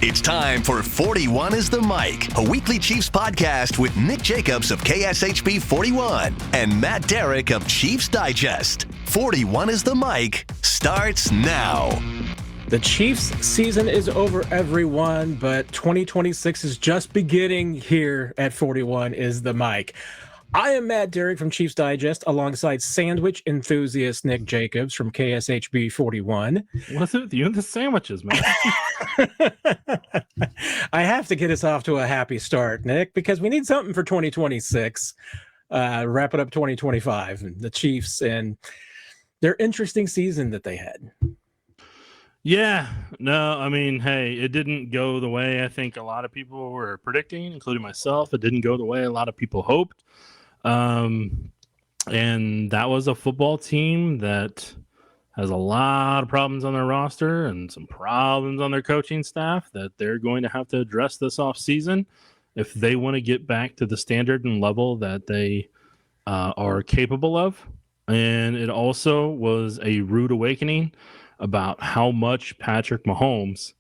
It's time for 41 is the Mic, a weekly Chiefs podcast with Nick Jacobs of KSHB 41 and Matt Derrick of Chiefs Digest. 41 is the Mic starts now. The Chiefs season is over, everyone, but 2026 is just beginning here at 41 is the Mic. I am Matt Derrick from Chiefs Digest alongside sandwich enthusiast Nick Jacobs from KSHB 41. What's it with you and the sandwiches, man? I have to get us off to a happy start, Nick, because we need something for 2026. Wrapping up 2025 and the Chiefs and their interesting season that they had. Yeah, no, I mean, hey, it didn't go the way I think a lot of people were predicting, including myself. It didn't go the way a lot of people hoped. And that was a football team that has a lot of problems on their roster and some problems on their coaching staff that they're going to have to address this offseason if they want to get back to the standard and level that they are capable of. And it also was a rude awakening about how much Patrick Mahomes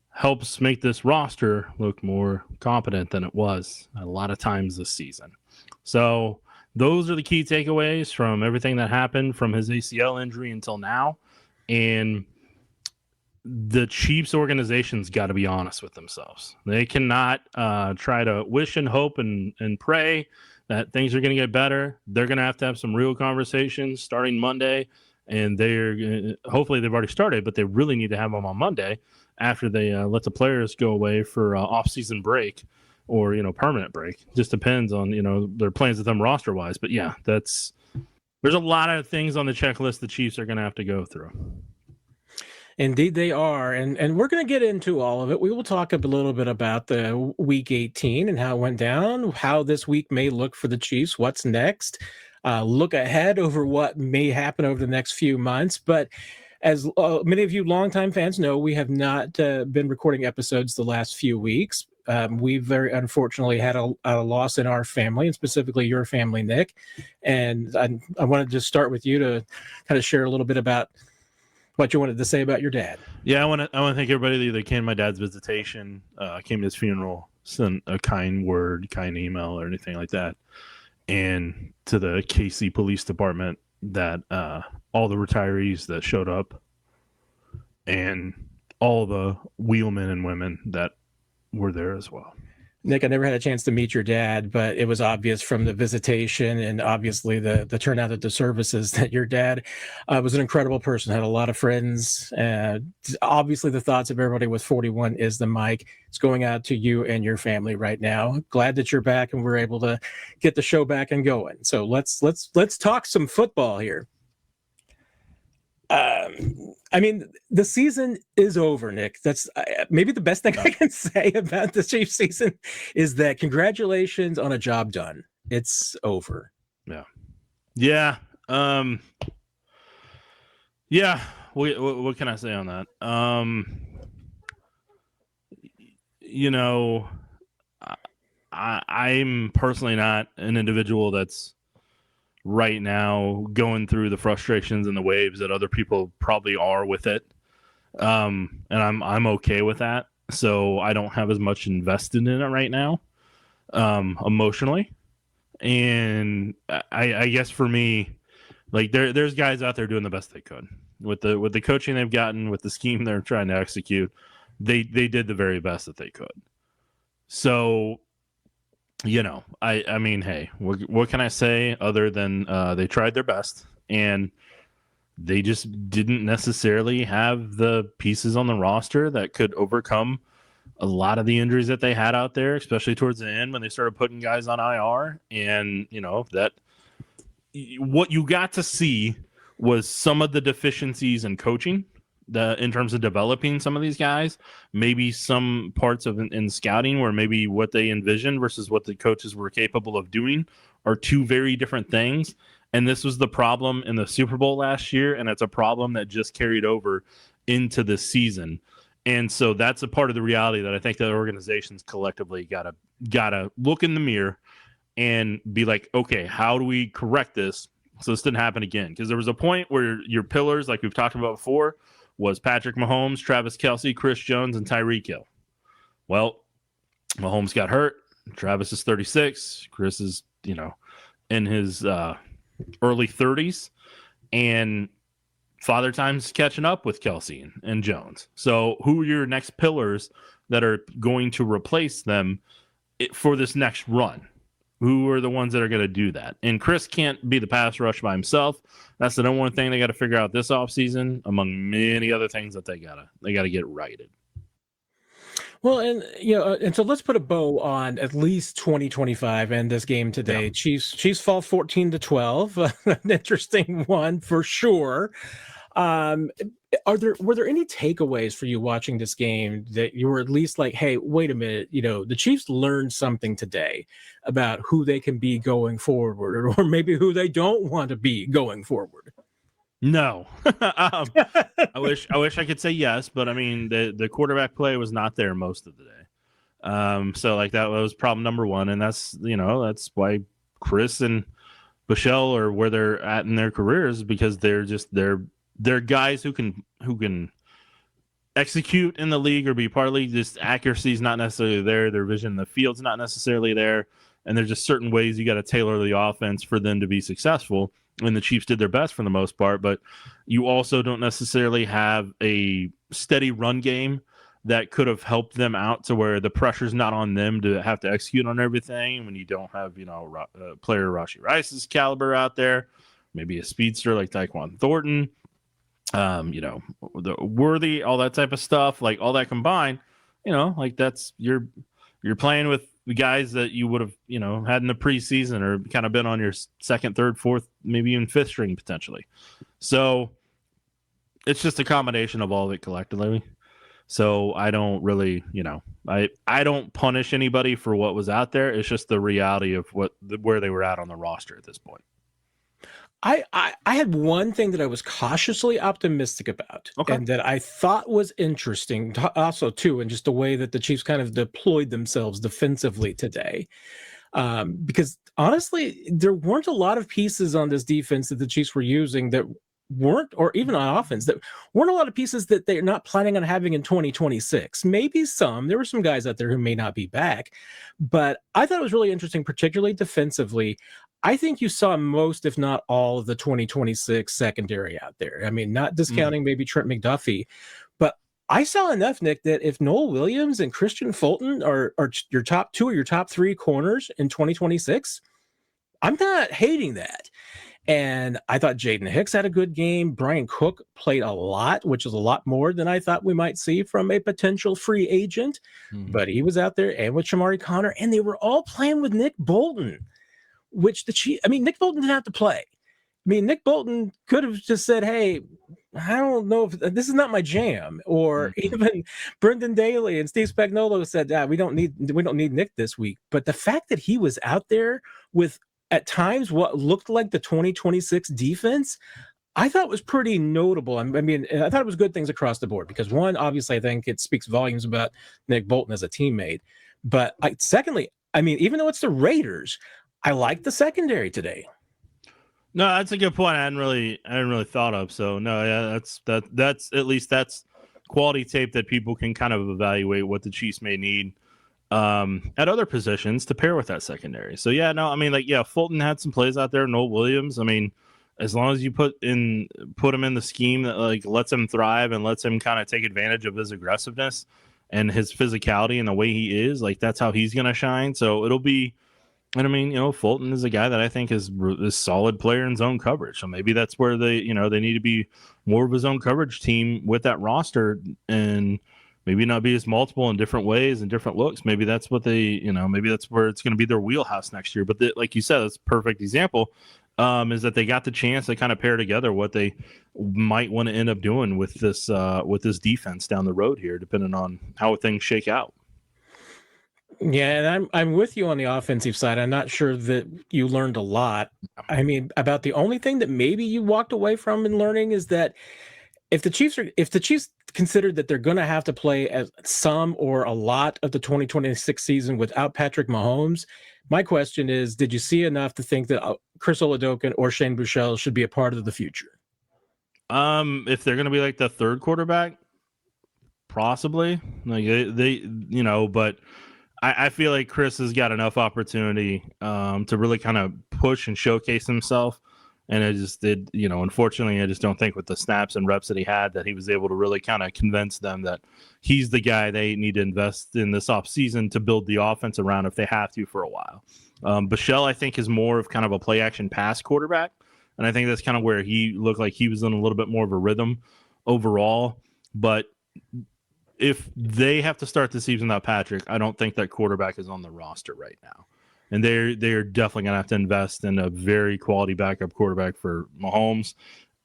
helps make this roster look more competent than it was a lot of times this season. So those are the key takeaways from everything that happened from his ACL injury until now. And the Chiefs organization's got to be honest with themselves. They cannot try to wish and hope and pray that things are going to get better. They're going to have some real conversations starting Monday. And they're hopefully they've already started, but they really need to have them on Monday after they let the players go away for off-season break or, permanent break. Just depends on, their plans with them roster-wise. But, yeah, there's a lot of things on the checklist the Chiefs are going to have to go through. Indeed, they are. And we're going to get into all of it. We will talk a little bit about the Week 18 and how it went down, how this week may look for the Chiefs, what's next. Look ahead over what may happen over the next few months. But as many of you longtime fans know, we have not been recording episodes the last few weeks. We've very unfortunately had a loss in our family, and specifically your family, Nick. And I wanted to start with you to kind of share a little bit about what you wanted to say about your dad. Yeah, I want to thank everybody that came to my dad's visitation, came to his funeral, sent a kind word, kind email, or anything like that. And to the KC Police Department, that all the retirees that showed up and all the wheelmen and women that were there as well. Nick, I never had a chance to meet your dad, but it was obvious from the visitation and obviously the turnout at the services that your dad was an incredible person, had a lot of friends. Obviously, the thoughts of everybody with 41 is the Mic. It's going out to you and your family right now. Glad that you're back and we're able to get the show back and going. So let's talk some football here. I mean, the season is over, Nick. That's maybe the best thing I can say about the Chiefs season is that congratulations on a job done. It's over. Yeah. Yeah. Yeah. What can I say on that? I'm personally not an individual that's right now going through the frustrations and the waves that other people probably are with it. And I'm okay with that. So I don't have as much invested in it right now, emotionally. And I guess for me, like there's guys out there doing the best they could with the coaching they've gotten, with the scheme they're trying to execute. They did the very best that they could. So, I mean, hey, what can I say other than they tried their best and they just didn't necessarily have the pieces on the roster that could overcome a lot of the injuries that they had out there, especially towards the end when they started putting guys on IR. And, that what you got to see was some of the deficiencies in coaching in terms of developing some of these guys, maybe some parts of in scouting where maybe what they envisioned versus what the coaches were capable of doing are two very different things. And this was the problem in the Super Bowl last year, and it's a problem that just carried over into this season. And so that's a part of the reality that I think that organizations collectively gotta look in the mirror and be like, okay, how do we correct this so this didn't happen again? Because there was a point where your pillars, like we've talked about before, was Patrick Mahomes, Travis Kelce, Chris Jones, and Tyreek Hill. Well, Mahomes got hurt. Travis is 36. Chris is, in his early 30s. And Father Time's catching up with Kelsey and Jones. So who are your next pillars that are going to replace them for this next run? Who are the ones that are going to do that? And Chris can't be the pass rush by himself. That's the number one thing they got to figure out this offseason, among many other things that they gotta get righted. Well, and so let's put a bow on at least 2025 and this game today. Yeah. Chiefs fall 14-12. An interesting one for sure. Were there any takeaways for you watching this game that you were at least like, hey, wait a minute, the Chiefs learned something today about who they can be going forward, or maybe who they don't want to be going forward? No. I wish I could say yes, but I mean the quarterback play was not there most of the day. So like that was problem number one, and that's why Chris and Bichelle are where they're at in their careers, because they're guys who can execute in the league or be part of the league. Just accuracy is not necessarily there. Their vision in the field's not necessarily there, and there's just certain ways you got to tailor the offense for them to be successful. And the Chiefs did their best for the most part, but you also don't necessarily have a steady run game that could have helped them out to where the pressure's not on them to have to execute on everything when you don't have, a player Rashee Rice's caliber out there, maybe a speedster like Tyquan Thornton, the Worthy, all that type of stuff, like all that combined, like that's you're playing with the guys that you would have, had in the preseason or kind of been on your second, third, fourth, maybe even fifth string potentially. So it's just a combination of all of it collectively. So I don't really, I don't punish anybody for what was out there. It's just the reality of where they were at on the roster at this point. I had one thing that I was cautiously optimistic about, and that I thought was interesting also too, and just the way that the Chiefs kind of deployed themselves defensively today. Because honestly, there weren't a lot of pieces on this defense that the Chiefs were using that weren't, or even on offense, that weren't a lot of pieces that they're not planning on having in 2026. Maybe there were some guys out there who may not be back, but I thought it was really interesting, particularly defensively. I think you saw most, if not all, of the 2026 secondary out there. I mean, not discounting maybe Trent McDuffie, but I saw enough, Nick, that if Noel Williams and Christian Fulton are your top two or your top three corners in 2026, I'm not hating that. And I thought Jaden Hicks had a good game. Brian Cook played a lot, which is a lot more than I thought we might see from a potential free agent. But he was out there, and with Shamari Connor, and they were all playing with Nick Bolton, which Nick Bolton didn't have to play. Nick Bolton could have just said, hey, I don't know if this is not my jam. Or even Brendan Daly and Steve Spagnuolo said, we don't need Nick this week. But the fact that he was out there with, at times, what looked like the 2026 defense, I thought was pretty notable. I thought it was good things across the board, because one, obviously, I think it speaks volumes about Nick Bolton as a teammate. But secondly, even though it's the Raiders, I like the secondary today. No, that's a good point. I hadn't really thought of. So no, yeah, that's at least that's quality tape that people can kind of evaluate what the Chiefs may need at other positions to pair with that secondary. So yeah, no, Fulton had some plays out there. Noel Williams. As long as you put him in the scheme that lets him thrive and lets him kind of take advantage of his aggressiveness and his physicality and the way he is, that's how he's going to shine. So it'll be. And Fulton is a guy that I think is a solid player in zone coverage. So maybe that's where they need to be more of a zone coverage team with that roster, and maybe not be as multiple in different ways and different looks. Maybe that's what maybe that's where it's going to be their wheelhouse next year. But like you said, that's a perfect example, is that they got the chance to kind of pair together what they might want to end up doing with this defense down the road here, depending on how things shake out. Yeah, and I'm with you on the offensive side. I'm not sure that you learned a lot. About the only thing that maybe you walked away from in learning is that if the Chiefs considered that they're going to have to play as some or a lot of the 2026 season without Patrick Mahomes, my question is, did you see enough to think that Chris Oladokun or Shane Buechele should be a part of the future? If they're going to be like the third quarterback, possibly. Like they but I feel like Chris has got enough opportunity to really kind of push and showcase himself. And I just did, unfortunately, I just don't think with the snaps and reps that he had that he was able to really kind of convince them that he's the guy they need to invest in this offseason to build the offense around if they have to for a while. Bichelle, I think, is more of kind of a play action pass quarterback. And I think that's kind of where he looked like he was in a little bit more of a rhythm overall. But if they have to start the season without Patrick, I don't think that quarterback is on the roster right now. And they're definitely going to have to invest in a very quality backup quarterback for Mahomes.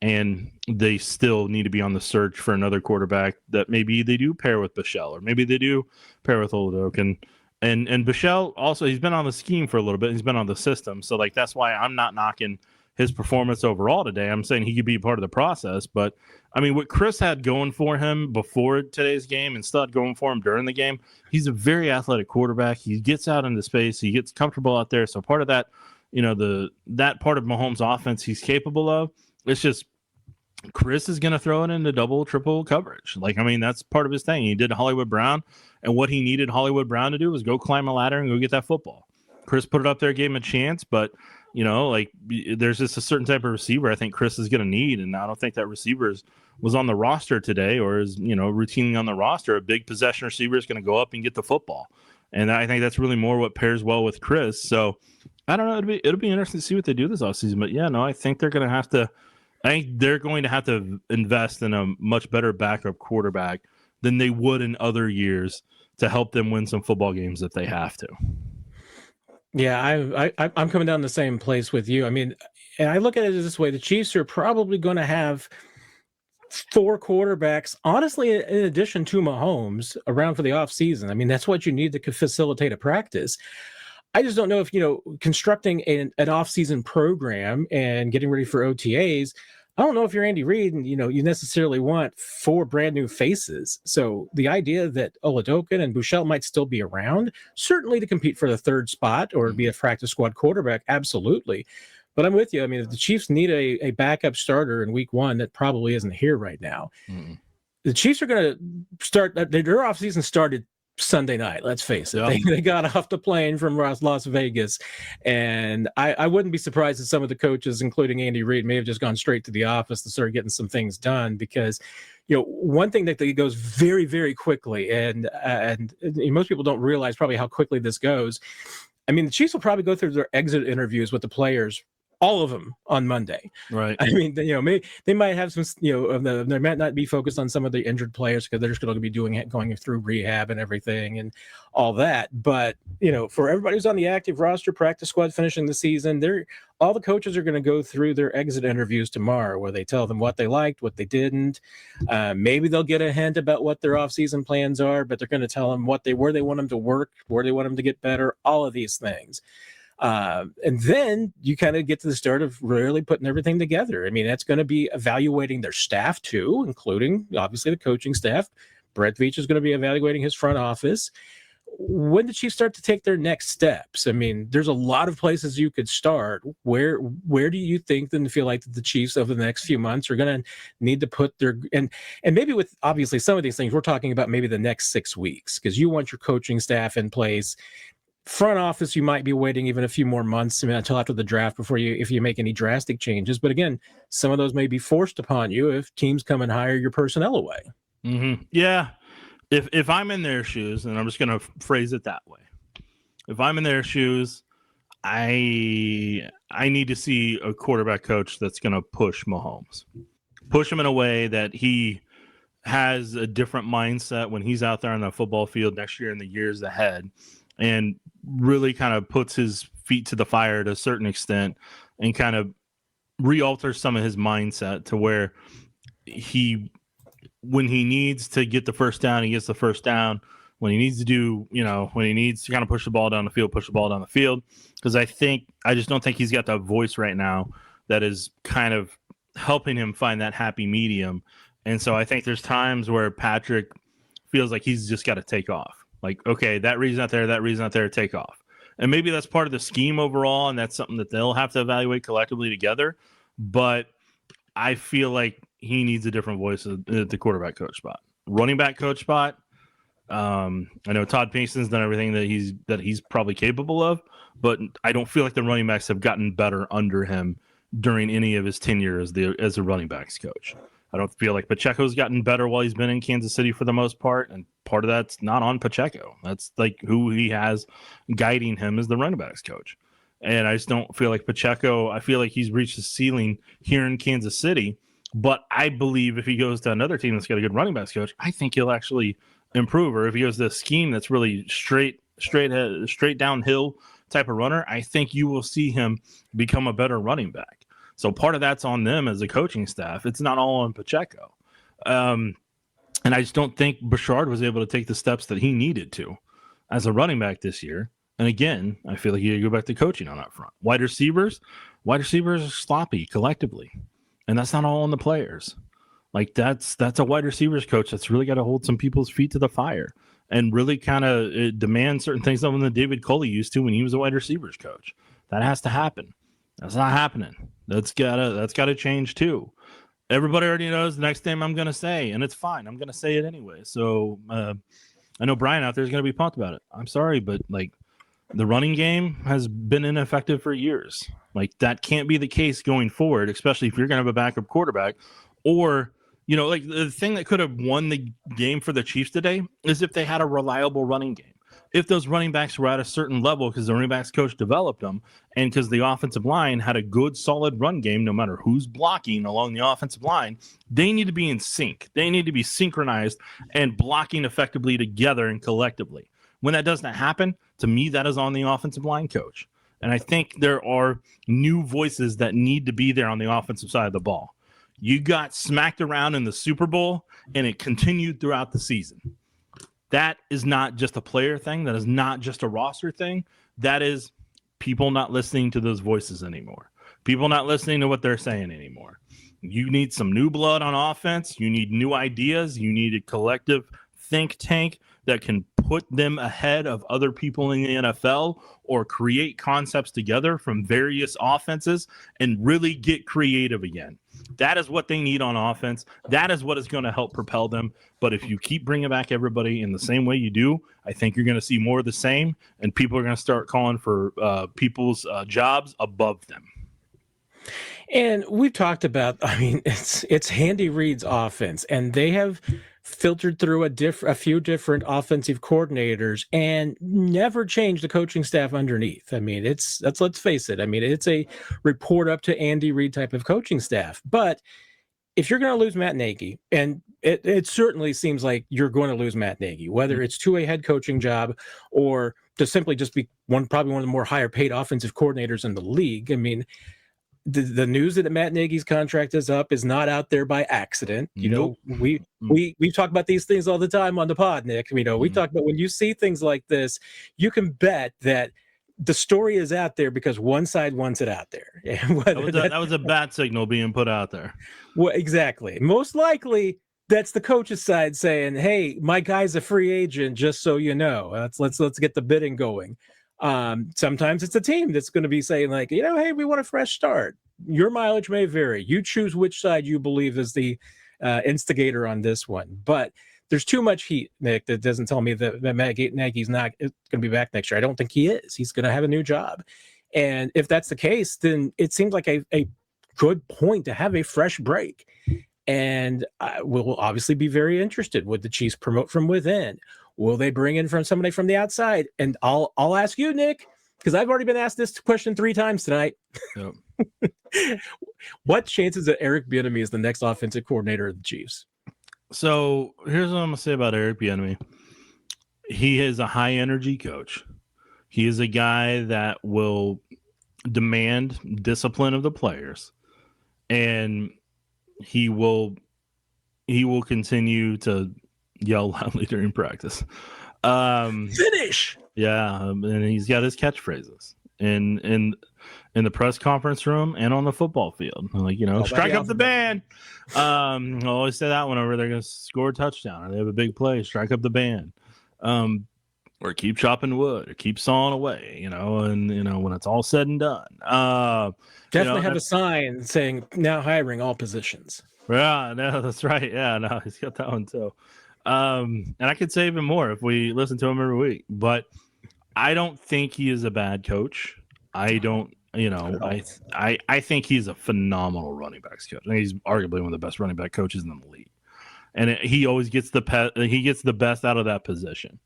And they still need to be on the search for another quarterback that maybe they do pair with Bichelle, or maybe they do pair with Oladoke. And Bichelle also, he's been on the scheme for a little bit. He's been on the system. So, like, that's why I'm not knocking his performance overall today. I'm saying he could be part of the process. But, I mean, what Chris had going for him before today's game and still had going for him during the game, he's a very athletic quarterback. He gets out into space. He gets comfortable out there. So part of that, that part of Mahomes' offense he's capable of. It's just Chris is going to throw it into double, triple coverage. Like, I mean, that's part of his thing. He did Hollywood Brown, and what he needed Hollywood Brown to do was go climb a ladder and go get that football. Chris put it up there, gave him a chance, but there's just a certain type of receiver I think Chris is going to need, and I don't think that receiver was on the roster today or is, routinely on the roster. A big possession receiver is going to go up and get the football, and I think that's really more what pairs well with Chris. So I don't know. It'll be interesting to see what they do this offseason, but yeah, no, I think they're going to have to. I think they're going to have to invest in a much better backup quarterback than they would in other years to help them win some football games if they have to. Yeah, I'm coming down the same place with you. I mean, and I look at it this way: the Chiefs are probably going to have 4 quarterbacks, honestly, in addition to Mahomes, around for the offseason. I mean, that's what you need to facilitate a practice. I just don't know if, constructing an offseason program and getting ready for OTAs, I don't know if you're Andy Reid and, you necessarily want 4 brand new faces. So the idea that Oladoke and Bichelle might still be around, certainly to compete for the 3rd spot or be a practice squad quarterback, absolutely. But I'm with you. I mean, if the Chiefs need a backup starter in week 1, that probably isn't here right now. Mm-hmm. The Chiefs are going to start, their offseason started Sunday night, let's face it. Yeah. They got off the plane from Las Vegas, and I wouldn't be surprised if some of the coaches, including Andy Reid, may have just gone straight to the office to start getting some things done, because one thing that goes very, very quickly, and most people don't realize probably how quickly this goes. I mean, the Chiefs will probably go through their exit interviews with the players, all of them, on Monday. Right. I mean, they might have some, they might not be focused on some of the injured players because they're just going to be going through rehab and everything and all that. But, for everybody who's on the active roster, practice squad finishing the season, all the coaches are going to go through their exit interviews tomorrow, where they tell them what they liked, what they didn't. Maybe they'll get a hint about what their offseason plans are, but they're going to tell them where they want them to work, where they want them to get better, all of these things. And then you kind of get to the start of really putting everything together. I mean, that's going to be evaluating their staff too, including obviously the coaching staff. Brett Veach is going to be evaluating his front office. When the Chiefs start to take their next steps? I mean, there's a lot of places you could start. Where do you think then feel like the Chiefs over the next few months are going to need to put their and maybe with obviously some of these things we're talking about maybe the next 6 weeks, because you want your coaching staff in place. Front office, you might be waiting even a few more months, until after the draft if you make any drastic changes. But again, some of those may be forced upon you if teams come and hire your personnel away. Mm-hmm. Yeah. If I'm in their shoes, and I'm just going to phrase it that way, if I'm in their shoes, I need to see a quarterback coach that's going to push Mahomes, push him in a way that he has a different mindset when he's out there on the football field next year and the years ahead, and really kind of puts his feet to the fire to a certain extent and kind of re-alters some of his mindset to where when he needs to get the first down, he gets the first down. When he needs to do, when he needs to kind of push the ball down the field, push the ball down the field. Because I just don't think he's got that voice right now that is kind of helping him find that happy medium. And so I think there's times where Patrick feels like he's just got to take off. Like, okay, that read's not there, take off. And maybe that's part of the scheme overall, and that's something that they'll have to evaluate collectively together. But I feel like he needs a different voice at the quarterback coach spot. running back coach spot. I know Todd Pinkston's done everything that he's probably capable of, but I don't feel like the running backs have gotten better under him during any of his tenure as a running backs coach. I don't feel like Pacheco's gotten better while he's been in Kansas City for the most part, and part of that's not on Pacheco. That's like who he has guiding him as the running backs coach. And I just don't feel like Pacheco, I feel like he's reached the ceiling here in Kansas City, but I believe if he goes to another team that's got a good running backs coach, I think he'll actually improve. Or if he goes to a scheme that's really straight downhill type of runner, I think you will see him become a better running back. So part of that's on them as a coaching staff. It's not all on Pacheco. And I just don't think Bouchard was able to take the steps that he needed to as a running back this year. And again, I feel like you go back to coaching on that front. Wide receivers are sloppy collectively. And that's not all on the players. Like that's a wide receivers coach that's really got to hold some people's feet to the fire and really kind of demand certain things of him that David Culley used to when he was a wide receivers coach. That has to happen. That's not happening. That's gotta change too. Everybody already knows the next name I'm gonna say, and it's fine. I'm gonna say it anyway. So I know Brian out there is gonna be pumped about it. I'm sorry, but like the running game has been ineffective for years. Like that can't be the case going forward, especially if you're gonna have a backup quarterback. Or like the thing that could have won the game for the Chiefs today is if they had a reliable running game. If those running backs were at a certain level because the running backs coach developed them and because the offensive line had a good, solid run game, no matter who's blocking along the offensive line, they need to be in sync. They need to be synchronized and blocking effectively together and collectively. When that doesn't happen, to me, that is on the offensive line coach. And I think there are new voices that need to be there on the offensive side of the ball. You got smacked around in the Super Bowl, and it continued throughout the season. That is not just a player thing. That is not just a roster thing. That is people not listening to those voices anymore. People not listening to what they're saying anymore. You need some new blood on offense. You need new ideas. You need a collective think tank that can put them ahead of other people in the NFL or create concepts together from various offenses and really get creative again. That is what they need on offense. That is what is going to help propel them. But if you keep bringing back everybody in the same way you do, I think you're going to see more of the same, and people are going to start calling for people's jobs above them. And we've talked about, it's Andy Reid's offense, and they have filtered through a few different offensive coordinators and never changed the coaching staff underneath. Let's face it. It's a report up to Andy Reid type of coaching staff. But if you're going to lose Matt Nagy, and it certainly seems like you're going to lose Matt Nagy, whether it's to a head coaching job or to simply just be probably one of the more higher paid offensive coordinators in the league. The news that Matt Nagy's contract is up is not out there by accident. Nope. We talk about these things all the time on the pod, Nick. We talk about when you see things like this, you can bet that the story is out there because one side wants it out there. That was a bat signal being put out there. Well, exactly. Most likely that's the coach's side saying, "Hey, my guy's a free agent, just so you know. Let's get the bidding going." Sometimes it's a team that's going to be saying like, hey, we want a fresh start. Your mileage may vary. You choose which side you believe is the instigator on this one. But there's too much heat, Nick, that doesn't tell me that Nagy's not going to be back next year. I don't think he is. He's going to have a new job. And if that's the case, then it seems like a good point to have a fresh break. And we'll obviously be very interested. Would the Chiefs promote from within? Will they bring in from somebody from the outside? And I'll ask you, Nick, because I've already been asked this question 3 times tonight. Yep. What chances that Eric Bieniemy is the next offensive coordinator of the Chiefs? So here's what I'm going to say about Eric Bieniemy. He is a high energy coach. He is a guy that will demand discipline of the players, and he will continue to yell loudly during practice. Finish. Yeah, and he's got his catchphrases in the press conference room and on the football field. Like, strike up the band. I always say that whenever they're going to score a touchdown or they have a big play, strike up the band. Or keep chopping wood or keep sawing away, and when it's all said and done. Definitely have a sign saying now hiring all positions. Yeah, no, that's right. Yeah, no, he's got that one too. And I could say even more if we listen to him every week. But I don't think he is a bad coach. I don't, I think he's a phenomenal running backs coach. I think he's arguably one of the best running back coaches in the league. And he always gets the best out of that position.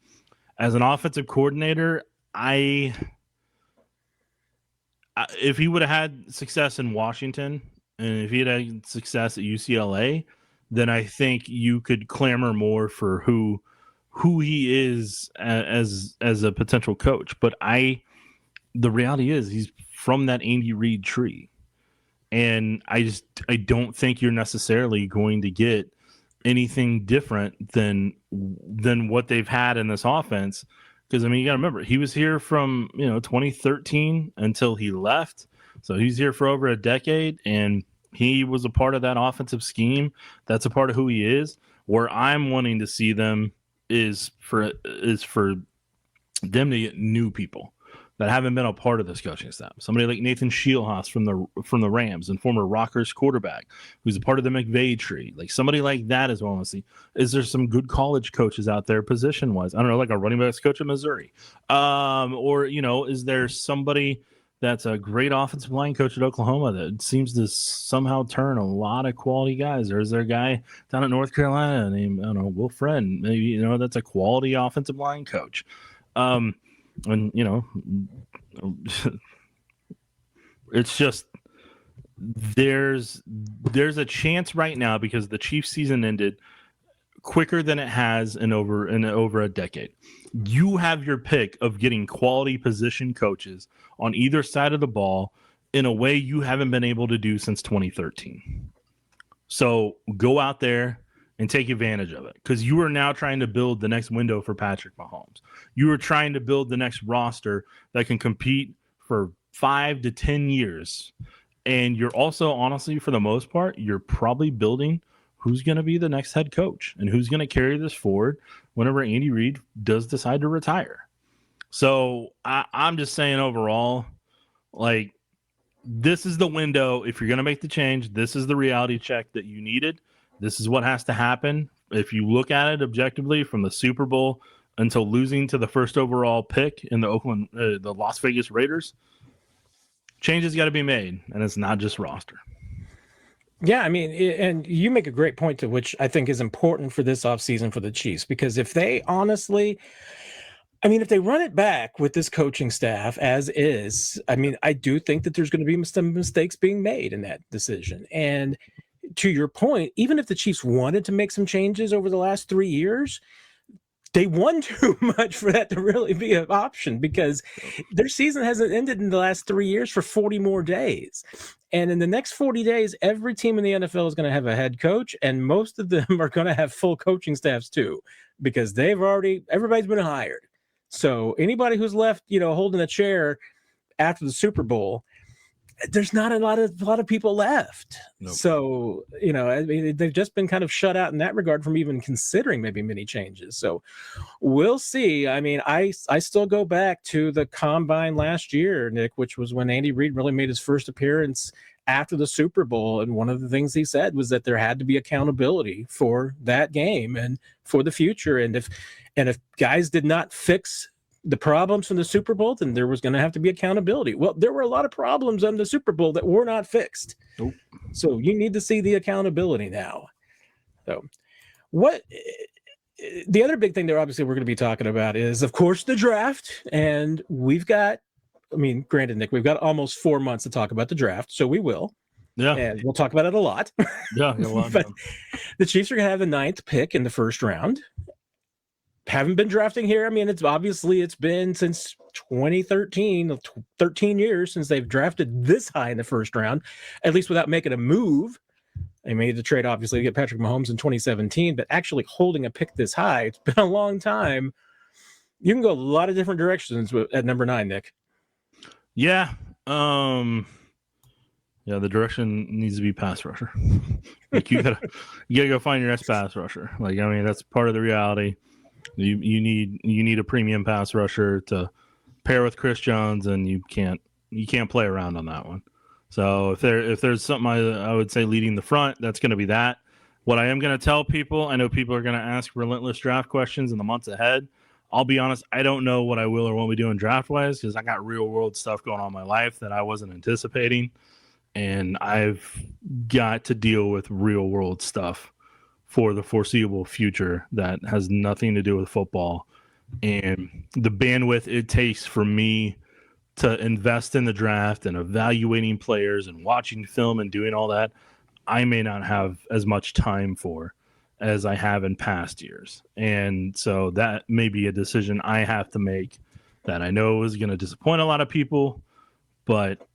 As an offensive coordinator, if he would have had success in Washington and if he had success at UCLA, then I think you could clamor more for who he is as a potential coach. But the reality is he's from that Andy Reid tree, and I don't think you're necessarily going to get anything different than what they've had in this offense. Because, I mean, you got to remember, he was here from, 2013 until he left. So he's here for over a decade, and he was a part of that offensive scheme. That's a part of who he is. Where I'm wanting to see them is for them to get new people that haven't been a part of this coaching staff. Somebody like Nathan Shieldhouse from the Rams and former Rockers quarterback, who's a part of the McVay tree. Like somebody like that is what I want to see. Is there some good college coaches out there position wise? I don't know, like a running backs coach at Missouri, or is there somebody that's a great offensive line coach at Oklahoma that seems to somehow turn a lot of quality guys? Or is there a guy down at North Carolina named, I don't know, Will Friend? Maybe, that's a quality offensive line coach. And it's just there's a chance right now because the Chiefs season ended quicker than it has in over a decade. You have your pick of getting quality position coaches on either side of the ball in a way you haven't been able to do since 2013. So go out there and take advantage of it, because you are now trying to build the next window for Patrick Mahomes. You are trying to build the next roster that can compete for 5 to 10 years. And you're also, honestly, for the most part, you're probably building who's going to be the next head coach and who's going to carry this forward whenever Andy Reid does decide to retire. So I'm just saying overall, like, this is the window. If you're going to make the change, this is the reality check that you needed. This is what has to happen. If you look at it objectively from the Super Bowl until losing to the first overall pick in the Las Vegas Raiders, changes got to be made, and it's not just roster. Yeah, I mean, and you make a great point to which I think is important for this offseason for the Chiefs, because if they honestly, if they run it back with this coaching staff as is, I do think that there's going to be some mistakes being made in that decision. And to your point, even if the Chiefs wanted to make some changes over the last 3 years, they won too much for that to really be an option, because their season hasn't ended in the last 3 years for 40 more days. And in the next 40 days, every team in the NFL is going to have a head coach, and most of them are going to have full coaching staffs too, because everybody's been hired. So anybody who's left, holding a chair after the Super Bowl, there's not a lot of people left. Nope. So, they've just been kind of shut out in that regard from even considering maybe many changes. So we'll see. I still go back to the combine last year, Nick, which was when Andy Reid really made his first appearance after the Super Bowl. And one of the things he said was that there had to be accountability for that game and for the future. And if guys did not fix the problems from the Super Bowl, then there was going to have to be accountability. Well, there were a lot of problems in the Super Bowl that were not fixed. Nope. So you need to see the accountability now. So the other big thing that obviously we're going to be talking about is, of course, the draft. And we've got, granted, Nick, we've got almost 4 months to talk about the draft. So we will. Yeah. And we'll talk about it a lot. Yeah. A lot. But the Chiefs are going to have the 9th pick in the first round. Haven't been drafting here. It's been since 2013, 13 years since they've drafted this high in the first round, at least without making a move. They made the trade, obviously, to get Patrick Mahomes in 2017, but actually holding a pick this high, it's been a long time. You can go a lot of different directions at number 9, Nick. Yeah. The direction needs to be pass rusher. Like you gotta go find your pass rusher. That's part of the reality. You need a premium pass rusher to pair with Chris Jones, and you can't play around on that one. So if there's something I would say leading the front, that's going to be that. What I am going to tell people, I know people are going to ask relentless draft questions in the months ahead. I'll be honest, I don't know what I will or won't be doing draft-wise because I got real-world stuff going on in my life that I wasn't anticipating, and I've got to deal with real-world stuff for the foreseeable future that has nothing to do with football. And the bandwidth it takes for me to invest in the draft and evaluating players and watching film and doing all that, I may not have as much time for as I have in past years. And so that may be a decision I have to make that I know is going to disappoint a lot of people, but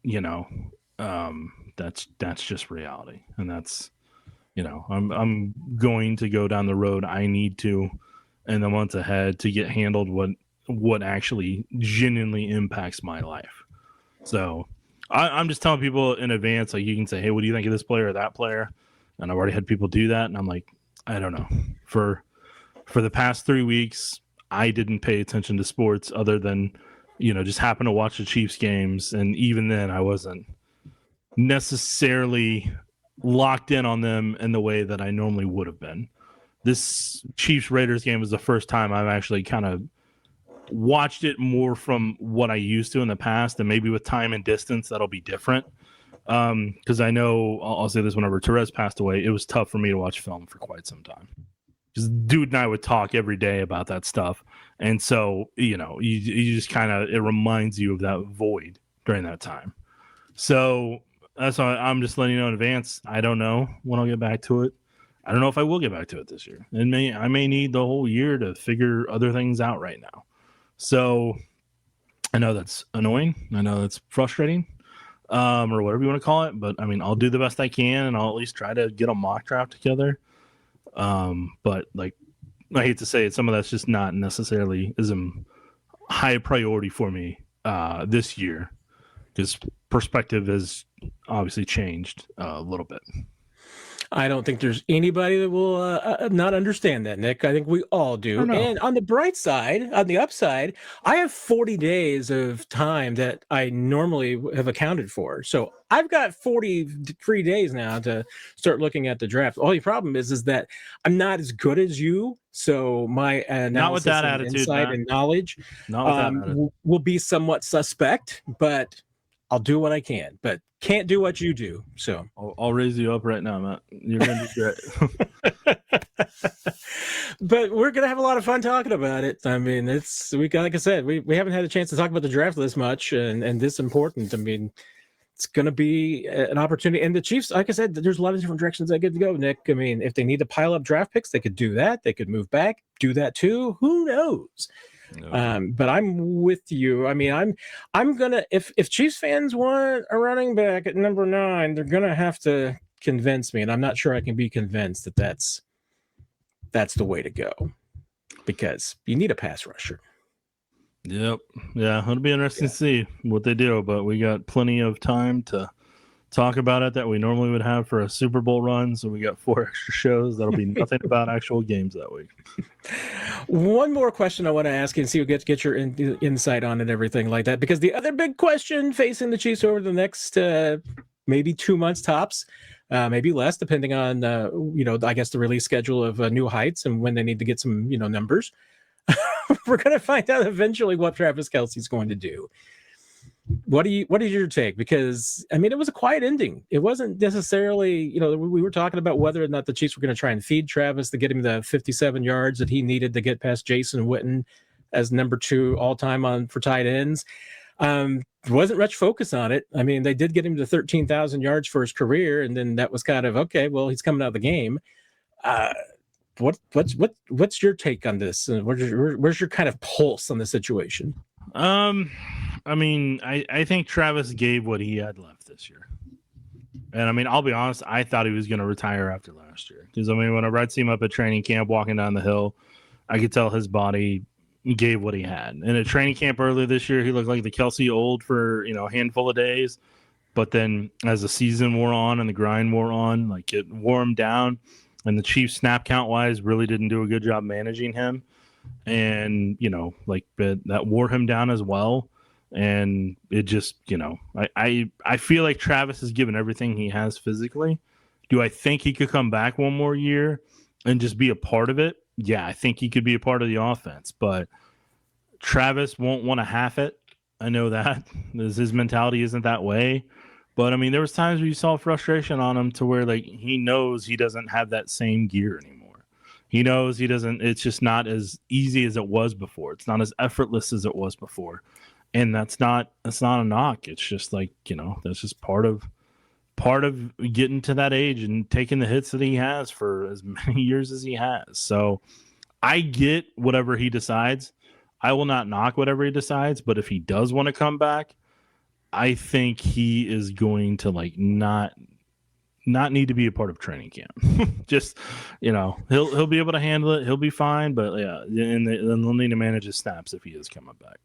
that's just reality. And that's, I'm going to go down the road I need to in the months ahead to get handled what actually genuinely impacts my life. So I'm just telling people in advance, like, you can say, hey, what do you think of this player or that player? And I've already had people do that. And I'm like, I don't know. For the past 3 weeks, I didn't pay attention to sports other than, just happen to watch the Chiefs games. And even then I wasn't necessarily locked in on them in the way that I normally would have been. This Chiefs Raiders game was the first time I've actually kind of watched it more from what I used to in the past, and maybe with time and distance that'll be different. Because I know I'll say this, whenever Therese passed away, it was tough for me to watch film for quite some time. Because dude and I would talk every day about that stuff, and so you just kind of, it reminds you of that void during that time. So that's why I'm just letting you know in advance. I don't know when I'll get back to it. I don't know if I will get back to it this year. I may need the whole year to figure other things out right now. So I know that's annoying. I know that's frustrating, or whatever you want to call it. But I mean, I'll do the best I can, and I'll at least try to get a mock draft together. But like, I hate to say it, some of that's just not necessarily as a high priority for me this year, because perspective has obviously changed a little bit. I don't think there's anybody that will not understand that, Nick. I think we all do. And on the bright side, on the upside, I have 40 days of time that I normally have accounted for. So I've got 43 days now to start looking at the draft. The only problem is that I'm not as good as you. So my analysis, not with that attitude, insight, and knowledge will be somewhat suspect, but I'll do what I can, but can't do what you do. So I'll raise you up right now, Matt. You're going to do great. But we're going to have a lot of fun talking about it. I mean, like I said, we haven't had a chance to talk about the draft this much and this important. I mean, it's going to be an opportunity. And the Chiefs, like I said, there's a lot of different directions they get to go, Nick. I mean, if they need to pile up draft picks, they could do that. They could move back, do that too. Who knows? No. But I'm with you. I mean, I'm gonna, if Chiefs fans want a running back at number 9, they're gonna have to convince me, and I'm not sure I can be convinced that that's the way to go, because you need a pass rusher. Yep. Yeah, it'll be interesting to see what they do, but we got plenty of time to talk about it that we normally would have for a Super Bowl run. So we got 4 extra shows. That'll be nothing about actual games that week. One more question I want to ask you and see if we get your insight on it and everything like that, because the other big question facing the Chiefs over the next maybe 2 months tops, maybe less, depending on I guess the release schedule of New Heights and when they need to get some numbers. We're going to find out eventually what Travis Kelce's going to do. What is your take? Because I mean, it was a quiet ending. It wasn't necessarily, we were talking about whether or not the Chiefs were going to try and feed Travis to get him the 57 yards that he needed to get past Jason Witten as number 2 all time for tight ends. Wasn't much focus on it. I mean, they did get him to 13,000 yards for his career, and then that was kind of okay. Well, he's coming out of the game. What's your take on this? Where's your kind of pulse on the situation? I mean, I think Travis gave what he had left this year. And I mean, I'll be honest, I thought he was going to retire after last year. Because I mean, whenever I'd see him up at training camp walking down the hill, I could tell his body gave what he had. And at training camp earlier this year, he looked like the Kelce old for, a handful of days. But then as the season wore on and the grind wore on, like, it wore him down. And the Chiefs snap count wise really didn't do a good job managing him. And, that wore him down as well. And it just, I feel like Travis has given everything he has physically Do I think he could come back one more year and just be a part of it? Yeah, I think he could be a part of the offense, but Travis won't want to half it. I know that his mentality isn't that way. But I mean, there was times where you saw frustration on him to where like he knows he doesn't have that same gear anymore. He knows he doesn't. It's just not as easy as it was before. It's not as effortless as it was before, and that's not a knock. It's just like, you know, that's just part of getting to that age and taking the hits that he has for as many years as he has. So I get whatever he decides. I will not knock whatever he decides, but if he does want to come back, I think he is going to like not need to be a part of training camp. Just, you know, he'll be able to handle it. He'll be fine, but yeah, and they'll need to manage his snaps if he is coming back.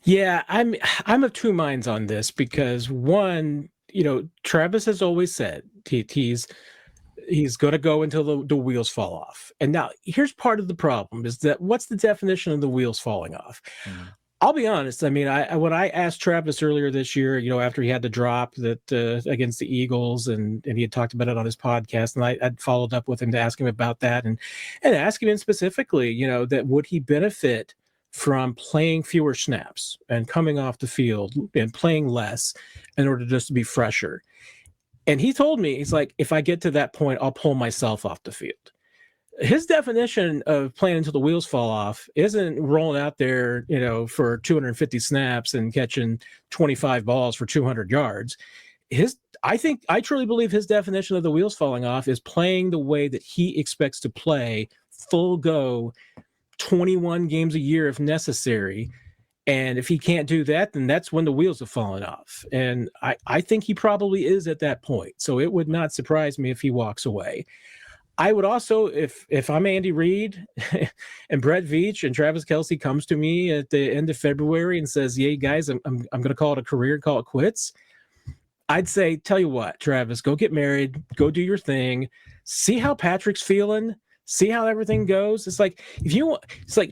Yeah, I'm of two minds on this because one, you know, Travis has always said he's going to go until the wheels fall off. And now here's part of the problem is that what's the definition of the wheels falling off? Mm-hmm. I'll be honest. I mean, when I asked Travis earlier this year, you know, after he had the drop that against the Eagles, and he had talked about it on his podcast, and I'd followed up with him to ask him about that, and ask him specifically, you know, that would he benefit from playing fewer snaps and coming off the field and playing less in order just to be fresher. And he told me, he's like, if I get to that point, I'll pull myself off the field. His definition of playing until the wheels fall off isn't rolling out there, you know, for 250 snaps and catching 25 balls for 200 yards. I truly believe his definition of the wheels falling off is playing the way that he expects to play, full go, 21 games a year if necessary. And if he can't do that, then that's when the wheels have fallen off. And I think he probably is at that point. So it would not surprise me if he walks away. I would also, if I'm Andy Reid and Brett Veach and Travis Kelce comes to me at the end of February and says, "Yeah, guys, I'm going to call it a career and call it quits," I'd say, tell you what, Travis, go get married, go do your thing, see how Patrick's feeling, see how everything goes. It's like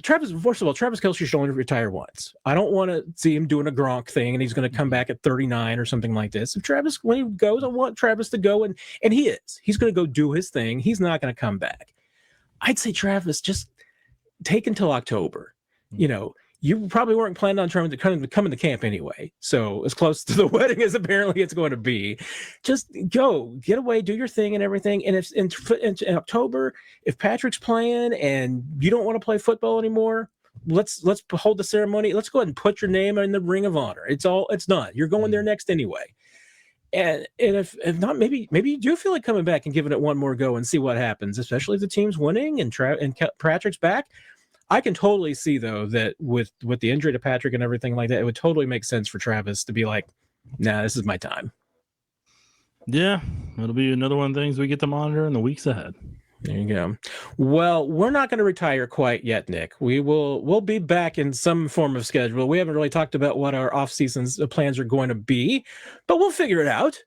Travis. First of all, Travis Kelce should only retire once. I don't want to see him doing a Gronk thing and he's going to come back at 39 or something like this. If Travis, when he goes, I want Travis to go, and he's going to go do his thing. He's not going to come back. I'd say, Travis, just take until October. You know, you probably weren't planning on trying to come into camp anyway. So as close to the wedding as apparently it's going to be, just go, get away, do your thing and everything. And if in October, if Patrick's playing and you don't want to play football anymore, let's hold the ceremony. Let's go ahead and put your name in the Ring of Honor. It's done. You're going there next anyway. And if not, maybe you do feel like coming back and giving it one more go and see what happens, especially if the team's winning and Patrick's back. I can totally see, though, that with the injury to Patrick and everything like that, it would totally make sense for Travis to be like, nah, this is my time. Yeah, it'll be another one of the things we get to monitor in the weeks ahead. There you go. Well, we're not going to retire quite yet, Nick. We'll be back in some form of schedule. We haven't really talked about what our off-season plans are going to be, but we'll figure it out.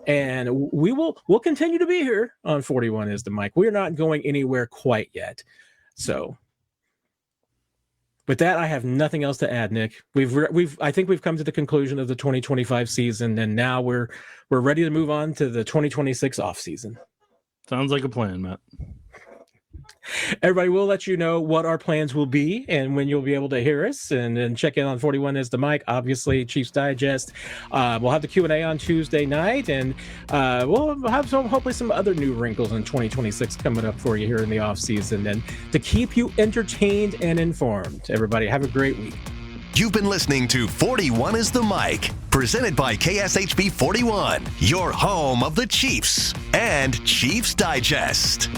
And we'll continue to be here on 41 is the Mic. We're not going anywhere quite yet. So with that, I have nothing else to add, Nick. I think we've come to the conclusion of the 2025 season, and now we're ready to move on to the 2026 off season. Sounds like a plan, Matt. Everybody, we'll let you know what our plans will be and when you'll be able to hear us, and check in on 41 is the Mic, obviously Chiefs Digest. We'll have the Q&A on Tuesday night, and we'll have hopefully some other new wrinkles in 2026 coming up for you here in the off season, and to keep you entertained and informed. Everybody, have a great week. You've been listening to 41 is the Mic, presented by KSHP 41, your home of the Chiefs and Chiefs Digest.